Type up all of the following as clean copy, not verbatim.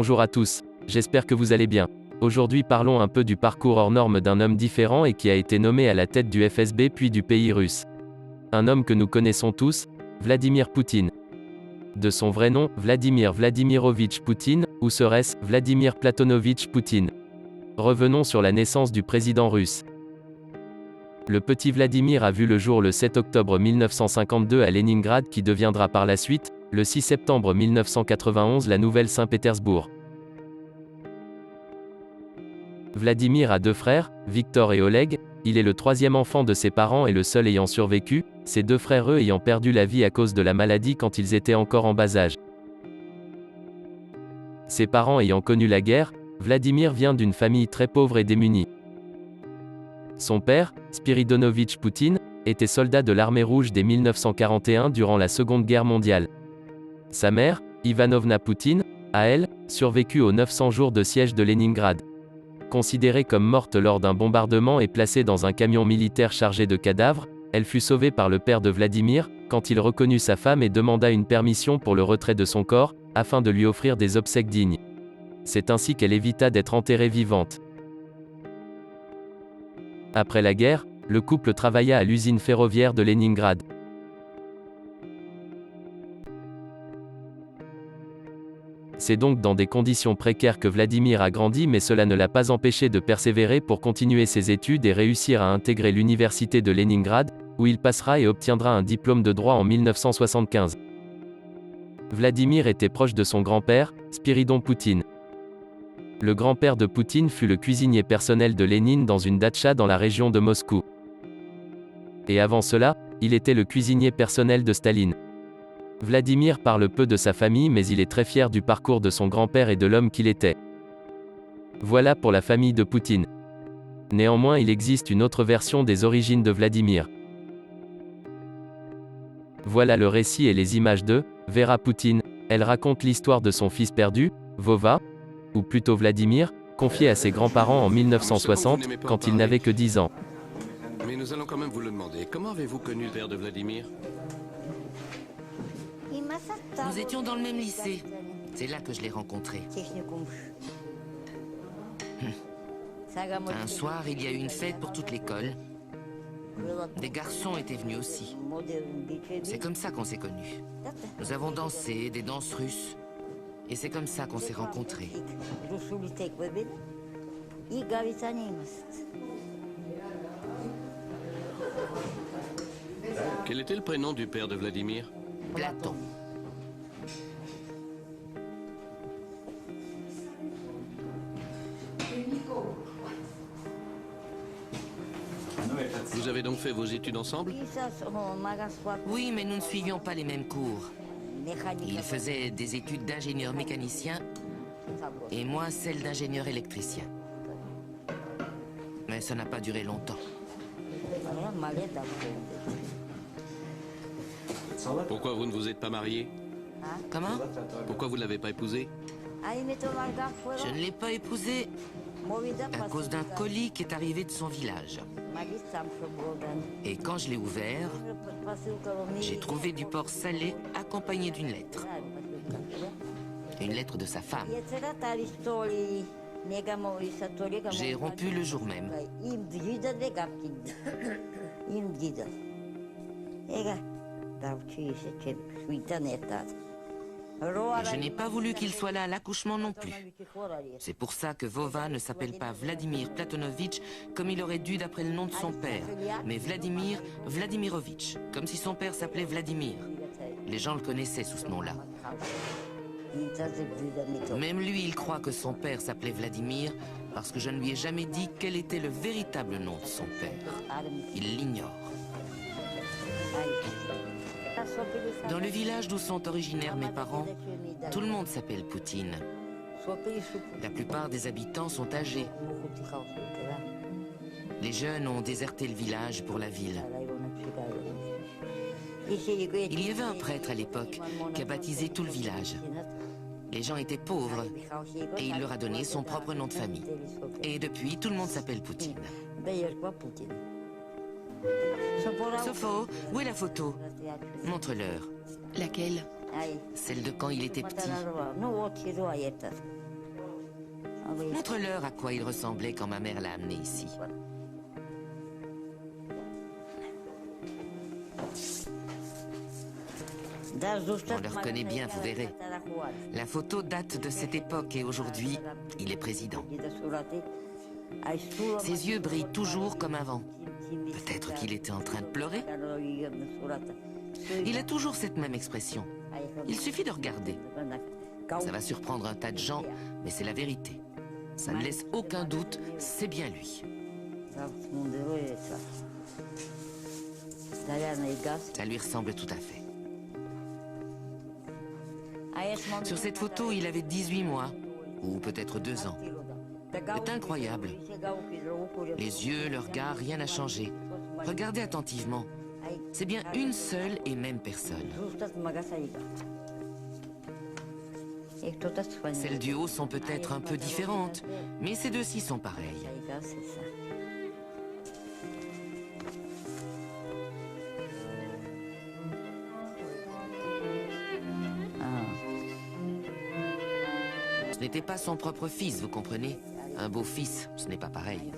Bonjour à tous, j'espère que vous allez bien. Aujourd'hui parlons un peu du parcours hors norme d'un homme différent et qui a été nommé à la tête du FSB puis du pays russe. Un homme que nous connaissons tous, Vladimir Poutine. De son vrai nom, Vladimir Vladimirovitch Poutine, ou serait-ce Vladimir Platonovitch Poutine. Revenons sur la naissance du président russe. Le petit Vladimir a vu le jour le 7 octobre 1952 à Leningrad qui deviendra par la suite, le 6 septembre 1991 la nouvelle Saint-Pétersbourg. Vladimir a deux frères, Victor et Oleg, il est le troisième enfant de ses parents et le seul ayant survécu, ses deux frères eux ayant perdu la vie à cause de la maladie quand ils étaient encore en bas âge. Ses parents ayant connu la guerre, Vladimir vient d'une famille très pauvre et démunie. Son père, Spiridonovitch Poutine, était soldat de l'armée rouge dès 1941 durant la Seconde Guerre mondiale. Sa mère, Ivanovna Poutine, a elle, survécu aux 900 jours de siège de Leningrad. Considérée comme morte lors d'un bombardement et placée dans un camion militaire chargé de cadavres, elle fut sauvée par le père de Vladimir, quand il reconnut sa femme et demanda une permission pour le retrait de son corps, afin de lui offrir des obsèques dignes. C'est ainsi qu'elle évita d'être enterrée vivante. Après la guerre, le couple travailla à l'usine ferroviaire de Leningrad. C'est donc dans des conditions précaires que Vladimir a grandi, mais cela ne l'a pas empêché de persévérer pour continuer ses études et réussir à intégrer l'université de Leningrad, où il passera et obtiendra un diplôme de droit en 1975. Vladimir était proche de son grand-père, Spiridon Poutine. Le grand-père de Poutine fut le cuisinier personnel de Lénine dans une datcha dans la région de Moscou. Et avant cela, il était le cuisinier personnel de Staline. Vladimir parle peu de sa famille mais il est très fier du parcours de son grand-père et de l'homme qu'il était. Voilà pour la famille de Poutine. Néanmoins il existe une autre version des origines de Vladimir. Voilà le récit et les images de Vera Poutine. Elle raconte l'histoire de son fils perdu, Vova, ou plutôt Vladimir, confié à ses grands-parents en 1960, quand il n'avait que 10 ans. Mais nous allons quand même vous le demander. Comment avez-vous connu le père de Vladimir? Nous étions dans le même lycée. C'est là que je l'ai rencontré. Un soir, il y a eu une fête pour toute l'école. Des garçons étaient venus aussi. C'est comme ça qu'on s'est connus. Nous avons dansé des danses russes. Et c'est comme ça qu'on s'est rencontrés. Quel était le prénom du père de Vladimir? Platon. Vous avez donc fait vos études ensemble? Oui, mais nous ne suivions pas les mêmes cours. Il faisait des études d'ingénieur mécanicien et moi celles d'ingénieur électricien. Mais ça n'a pas duré longtemps. Pourquoi vous ne vous êtes pas marié? Comment? Pourquoi vous ne l'avez pas épousé? Je ne l'ai pas épousé à cause d'un colis qui est arrivé de son village. Et quand je l'ai ouvert, j'ai trouvé du porc salé accompagné d'une lettre. Une lettre de sa femme. J'ai rompu le jour même. Je n'ai pas voulu qu'il soit là à l'accouchement non plus. C'est pour ça que Vova ne s'appelle pas Vladimir Platonovitch comme il aurait dû d'après le nom de son père, mais Vladimir Vladimirovitch, comme si son père s'appelait Vladimir. Les gens le connaissaient sous ce nom-là. Même lui, il croit que son père s'appelait Vladimir parce que je ne lui ai jamais dit quel était le véritable nom de son père. Il l'ignore. Dans le village d'où sont originaires mes parents, tout le monde s'appelle Poutine. La plupart des habitants sont âgés. Les jeunes ont déserté le village pour la ville. Il y avait un prêtre à l'époque qui a baptisé tout le village. Les gens étaient pauvres et il leur a donné son propre nom de famille. Et depuis, tout le monde s'appelle Poutine. Sopho, où est la photo? Montre-leur. Laquelle? Celle de quand il était petit. Montre-leur à quoi il ressemblait quand ma mère l'a amené ici. On le reconnaît bien, vous verrez. La photo date de cette époque et aujourd'hui, il est président. Ses yeux brillent toujours comme avant. Peut-être qu'il était en train de pleurer. Il a toujours cette même expression. Il suffit de regarder. Ça va surprendre un tas de gens, mais c'est la vérité. Ça ne laisse aucun doute, c'est bien lui. Ça lui ressemble tout à fait. Sur cette photo, il avait 18 mois, ou peut-être 2 ans. C'est incroyable. Les yeux, le regard, rien n'a changé. Regardez attentivement. C'est bien une seule et même personne. Celles du haut sont peut-être un peu différentes, mais ces deux-ci sont pareilles. Ce n'était pas son propre fils, vous comprenez? Un beau fils, ce n'est pas pareil.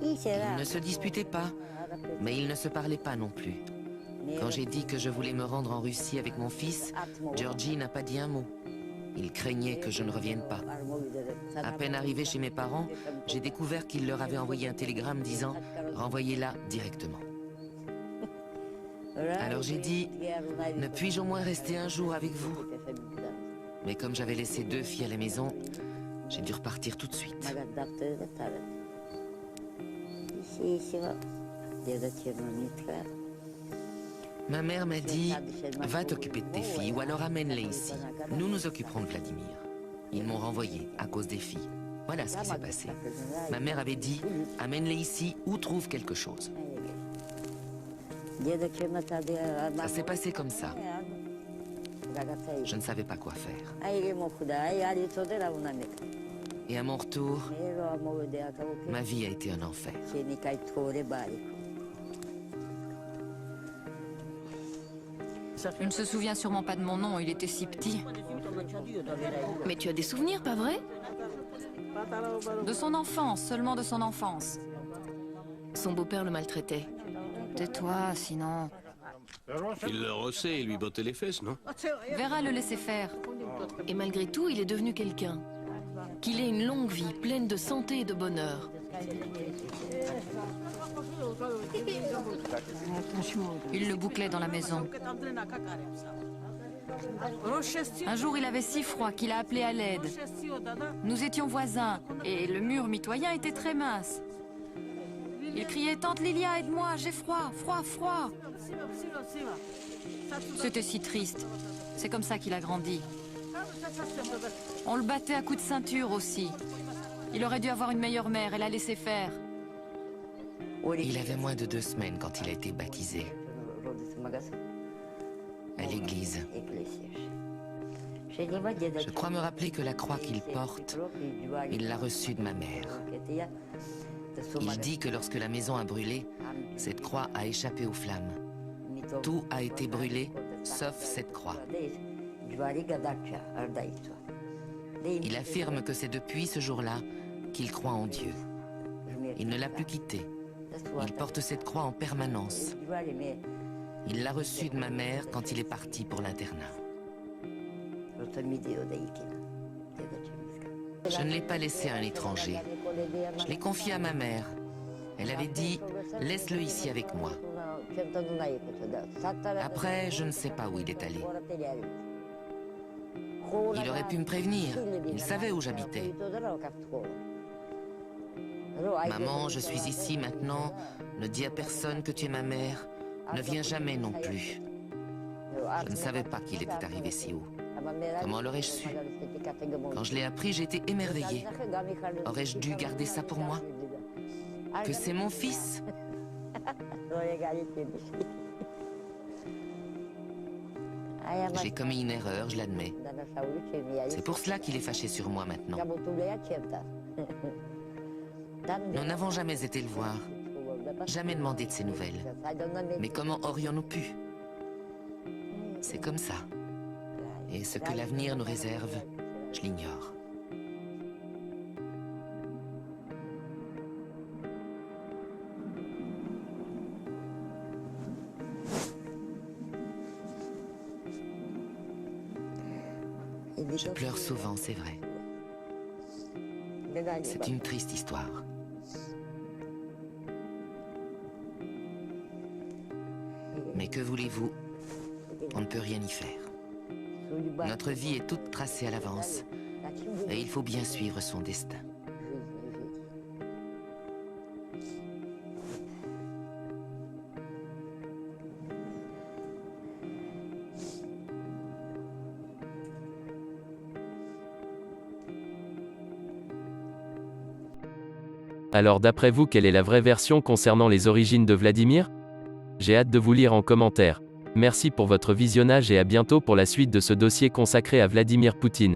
Ils ne se disputaient pas, mais ils ne se parlaient pas non plus. Quand j'ai dit que je voulais me rendre en Russie avec mon fils, Georgi n'a pas dit un mot. Il craignait que je ne revienne pas. À peine arrivé chez mes parents, j'ai découvert qu'il leur avait envoyé un télégramme disant « Renvoyez-la directement ». Alors j'ai dit « Ne puis-je au moins rester un jour avec vous ?» Mais comme j'avais laissé 2 filles à la maison, j'ai dû repartir tout de suite. Ma mère m'a dit « Va t'occuper de tes filles ou alors amène-les ici. Nous nous occuperons de Vladimir. » Ils m'ont renvoyé à cause des filles. Voilà ce qui s'est passé. Ma mère avait dit « Amène-les ici ou trouve quelque chose. » Ça s'est passé comme ça. Je ne savais pas quoi faire. Et à mon retour, ma vie a été un enfer. Il ne se souvient sûrement pas de mon nom, il était si petit. Mais tu as des souvenirs, pas vrai? De son enfance, seulement de son enfance. Son beau-père le maltraitait. Tais-toi, sinon... Il le rossait et lui bottait les fesses, non? Vera le laissait faire. Et malgré tout, il est devenu quelqu'un. Qu'il ait une longue vie, pleine de santé et de bonheur. Il le bouclait dans la maison. Un jour, il avait si froid qu'il a appelé à l'aide. Nous étions voisins et le mur mitoyen était très mince. Il criait « Tante Lilia, aide-moi, j'ai froid, froid, froid !» C'était si triste. C'est comme ça qu'il a grandi. On le battait à coups de ceinture aussi. Il aurait dû avoir une meilleure mère, elle l'a laissé faire. Il avait moins de 2 semaines quand il a été baptisé. À l'église. Je crois me rappeler que la croix qu'il porte, il l'a reçue de ma mère. Il dit que lorsque la maison a brûlé, cette croix a échappé aux flammes. Tout a été brûlé, sauf cette croix. Il affirme que c'est depuis ce jour-là qu'il croit en Dieu. Il ne l'a plus quitté. Il porte cette croix en permanence. Il l'a reçue de ma mère quand il est parti pour l'internat. Je ne l'ai pas laissé à un étranger. Je l'ai confié à ma mère. Elle avait dit « Laisse-le ici avec moi ». Après, je ne sais pas où il est allé. Il aurait pu me prévenir. Il savait où j'habitais. Maman, je suis ici maintenant. Ne dis à personne que tu es ma mère. Ne viens jamais non plus. Je ne savais pas qu'il était arrivé si haut. Comment l'aurais-je su? Quand je l'ai appris, j'ai été émerveillée. Aurais-je dû garder ça pour moi? Que c'est mon fils? J'ai commis une erreur, je l'admets. C'est pour cela qu'il est fâché sur moi maintenant. Nous n'avons jamais été le voir, jamais demandé de ses nouvelles. Mais comment aurions-nous pu? C'est comme ça. Et ce que l'avenir nous réserve, je l'ignore. Je pleure souvent, c'est vrai. C'est une triste histoire. Mais que voulez-vous? On ne peut rien y faire. Notre vie est toute tracée à l'avance, et il faut bien suivre son destin. Alors d'après vous, quelle est la vraie version concernant les origines de Vladimir? J'ai hâte de vous lire en commentaire. Merci pour votre visionnage et à bientôt pour la suite de ce dossier consacré à Vladimir Poutine.